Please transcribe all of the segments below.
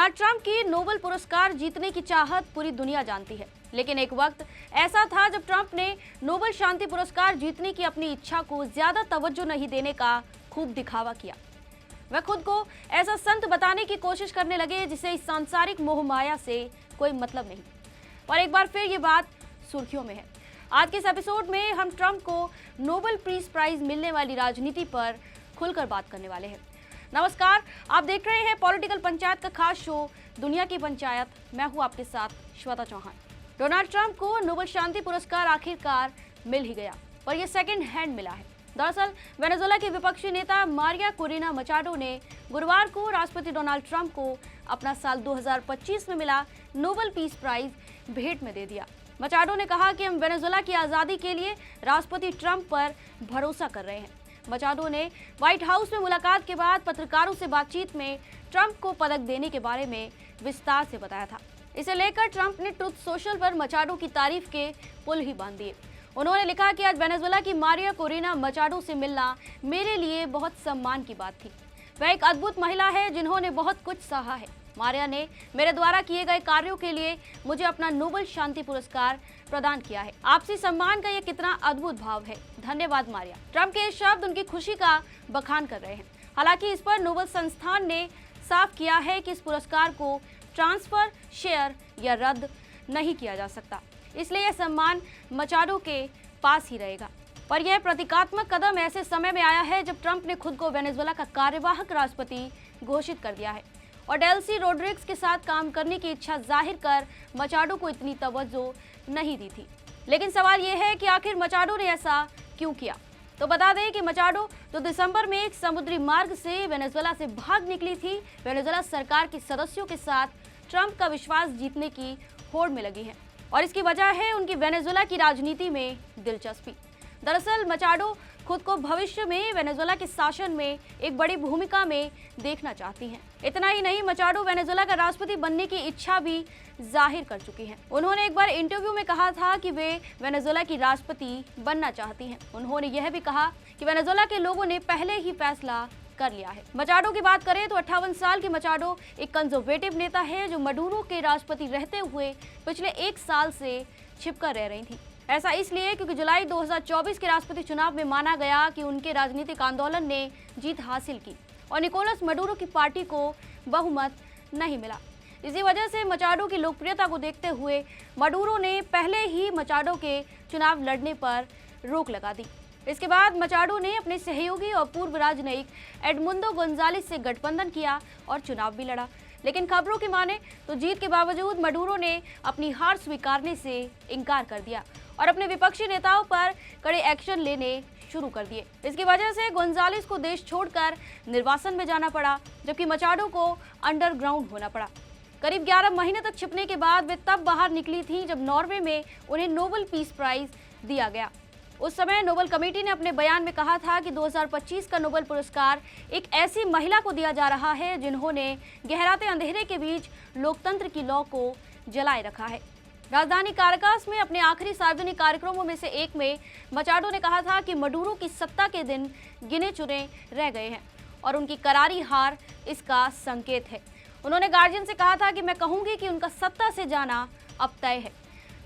Donald Trump की Nobel पुरस्कार जीतने की चाहत पूरी दुनिया जानती है, लेकिन एक वक्त ऐसा था जब ट्रंप ने नोबेल शांति पुरस्कार जीतने की अपनी इच्छा को ज्यादा तवज्जो नहीं देने का खूब दिखावा किया। वह खुद को ऐसा संत बताने की कोशिश करने लगे जिसे इस सांसारिक मोह माया से कोई मतलब नहीं। और एक बार फिर ये बात सुर्खियों में है। आज के इस एपिसोड में हम ट्रंप को नोबेल पीस प्राइज मिलने वाली राजनीति पर खुलकर बात करने वाले हैं। नमस्कार, आप देख रहे हैं पॉलिटिकल पंचायत का खास शो दुनिया की पंचायत। मैं हूं आपके साथ श्वेता चौहान। डोनाल्ड ट्रंप को नोबेल शांति पुरस्कार आखिरकार मिल ही गया और ये सेकंड हैंड मिला है। दरअसल वेनेजुएला के विपक्षी नेता मारिया कोरेना मचाडो ने गुरुवार को राष्ट्रपति डोनाल्ड ट्रंप को अपना साल 2025 में मिला नोबेल पीस प्राइज भेंट में दे दिया। मचाडो ने कहा कि हम वेनेजुएला की आज़ादी के लिए राष्ट्रपति ट्रंप पर भरोसा कर रहे हैं। मचाडो ने व्हाइट हाउस में मुलाकात के बाद पत्रकारों से बातचीत में ट्रंप को पदक देने के बारे में विस्तार से बताया था। इसे लेकर ट्रंप ने ट्रुथ सोशल पर मचाडो की तारीफ के पुल ही बांध दिए। उन्होंने लिखा कि आज वेनेजुएला की मारिया कोरेना मचाडो से मिलना मेरे लिए बहुत सम्मान की बात थी। वह एक अद्भुत महिला है जिन्होंने बहुत कुछ सहा है। मारिया ने मेरे द्वारा किए गए कार्यों के लिए मुझे अपना नोबेल शांति पुरस्कार प्रदान किया है। आपसी सम्मान का ये कितना अद्भुत भाव है। धन्यवाद मारिया। ट्रंप के ये शब्द उनकी खुशी का बखान कर रहे हैं। हालांकि इस पर नोबेल संस्थान ने साफ किया है कि इस पुरस्कार को ट्रांसफर, शेयर या रद्द नहीं किया जा सकता, इसलिए यह सम्मान मचाडो के पास ही रहेगा। पर यह प्रतीकात्मक कदम ऐसे समय में आया है जब ट्रंप ने खुद को वेनेजुएला का कार्यवाहक राष्ट्रपति घोषित कर दिया है और डेल्सी रोड्रिग्स के साथ काम करने की इच्छा जाहिर कर मचाडो को इतनी तवज्जो नहीं दी थी। लेकिन सवाल यह है कि आखिर मचाडो ने ऐसा क्यों किया। तो बता दें कि मचाडो तो दिसंबर में एक समुद्री मार्ग से वेनेजुएला से भाग निकली थी। वेनेजुएला सरकार के सदस्यों के साथ ट्रंप का विश्वास जीतने की होड़ में लगी है और इसकी वजह है उनकी वेनेजुएला की राजनीति में दिलचस्पी। दरअसल मचाडो खुद को भविष्य में वेनेजुएला के शासन में एक बड़ी भूमिका में देखना चाहती हैं। इतना ही नहीं, मचाडो वेनेजुएला का राष्ट्रपति बनने की इच्छा भी जाहिर कर चुकी हैं। उन्होंने एक बार इंटरव्यू में कहा था कि वे वेनेजुएला की राष्ट्रपति बनना चाहती हैं। उन्होंने यह भी कहा कि वेनेजुएला के लोगों ने पहले ही फैसला कर लिया है। मचाडो की बात करें तो 58 साल की मचाडो एक कंजर्वेटिव नेता है जो मडूरो के राष्ट्रपति रहते हुए पिछले 1 साल से छिपकर रह रही थी। ऐसा इसलिए क्योंकि जुलाई 2024 के राष्ट्रपति चुनाव में माना गया कि उनके राजनीतिक आंदोलन ने जीत हासिल की और निकोलस मडूरो की पार्टी को बहुमत नहीं मिला। इसी वजह से मचाडो की लोकप्रियता को देखते हुए मडूरो ने पहले ही मचाडो के चुनाव लड़ने पर रोक लगा दी। इसके बाद मचाडो ने अपने सहयोगी और पूर्व राजनयिक एडमुंडो गोंजालेस से गठबंधन किया और चुनाव भी लड़ा। लेकिन खबरों की माने तो जीत के बावजूद मडूरो ने अपनी हार स्वीकारने से इनकार कर दिया और अपने विपक्षी नेताओं पर कड़े एक्शन लेने शुरू कर दिए। इसकी वजह से गोंजालेस को देश छोड़कर निर्वासन में जाना पड़ा, जबकि मचाडो को अंडरग्राउंड होना पड़ा। करीब 11 महीने तक छिपने के बाद वे तब बाहर निकली थी जब नॉर्वे में उन्हें नोबेल पीस प्राइज दिया गया। उस समय नोबेल कमेटी ने अपने बयान में कहा था कि 2025 का नोबेल पुरस्कार एक ऐसी महिला को दिया जा रहा है जिन्होंने गहराते अंधेरे के बीच लोकतंत्र की लौ को जलाए रखा है। राजधानी काराकास में अपने आखिरी सार्वजनिक कार्यक्रमों में से एक में मचाडो ने कहा था कि मडूरो की सत्ता के दिन गिने चुने रह गए हैं और उनकी करारी हार इसका संकेत है। उन्होंने गार्जियन से कहा था कि मैं कहूंगी कि उनका सत्ता से जाना अब तय है।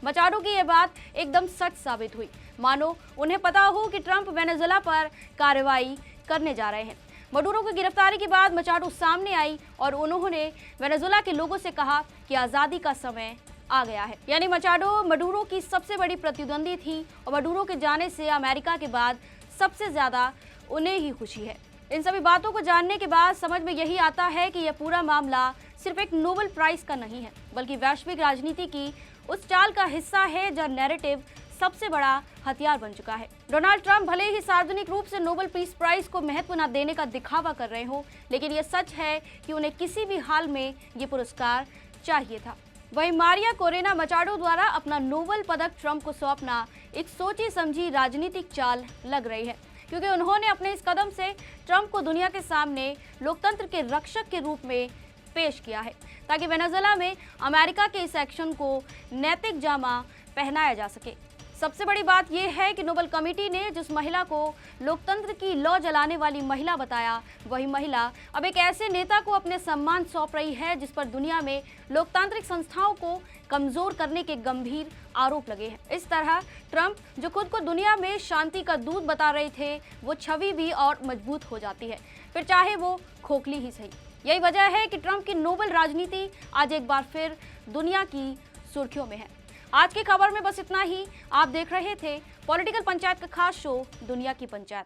मचाडो की यह बात एकदम सच साबित हुई, मानो उन्हें पता हो कि ट्रंप वेनेजुएला पर कार्रवाई करने जा रहे हैं। मडूरो की गिरफ्तारी के बाद मचाडो सामने आई और उन्होंने वेनेजुएला के लोगों से कहा कि आज़ादी का समय आ गया है। यानी मडूरो की सबसे बड़ी प्रतिद्वंदी थी और मडूरो के जाने से अमेरिका के बाद सबसे ज्यादा उन्हें ही खुशी है। इन सभी बातों को जानने के बाद समझ में यही आता है कि यह पूरा मामला सिर्फ एक नोबेल प्राइज का नहीं है, बल्कि वैश्विक राजनीति की उस चाल का हिस्सा है जहाँ नैरेटिव सबसे बड़ा हथियार बन चुका है। डोनाल्ड ट्रंप भले ही सार्वजनिक रूप से नोबेल पीस प्राइज को महत्व न देने का दिखावा कर रहे हो, लेकिन यह सच है कि उन्हें किसी भी हाल में ये पुरस्कार चाहिए था। वहीं मारिया कोरेना मचाडो द्वारा अपना नोबेल पदक ट्रंप को सौंपना एक सोची समझी राजनीतिक चाल लग रही है, क्योंकि उन्होंने अपने इस कदम से ट्रंप को दुनिया के सामने लोकतंत्र के रक्षक के रूप में पेश किया है, ताकि वेनेजुएला में अमेरिका के इस एक्शन को नैतिक जामा पहनाया जा सके। सबसे बड़ी बात यह है कि नोबेल कमेटी ने जिस महिला को लोकतंत्र की लौ जलाने वाली महिला बताया, वही महिला अब एक ऐसे नेता को अपने सम्मान सौंप रही है जिस पर दुनिया में लोकतांत्रिक संस्थाओं को कमजोर करने के गंभीर आरोप लगे हैं। इस तरह ट्रंप, जो खुद को दुनिया में शांति का दूत बता रहे थे, वो छवि भी और मजबूत हो जाती है, फिर चाहे वो खोखली ही सही। यही वजह है कि ट्रंप की नोबेल राजनीति आज एक बार फिर दुनिया की सुर्खियों में है। आज की खबर में बस इतना ही। आप देख रहे थे पॉलिटिकल पंचायत का खास शो दुनिया की पंचायत।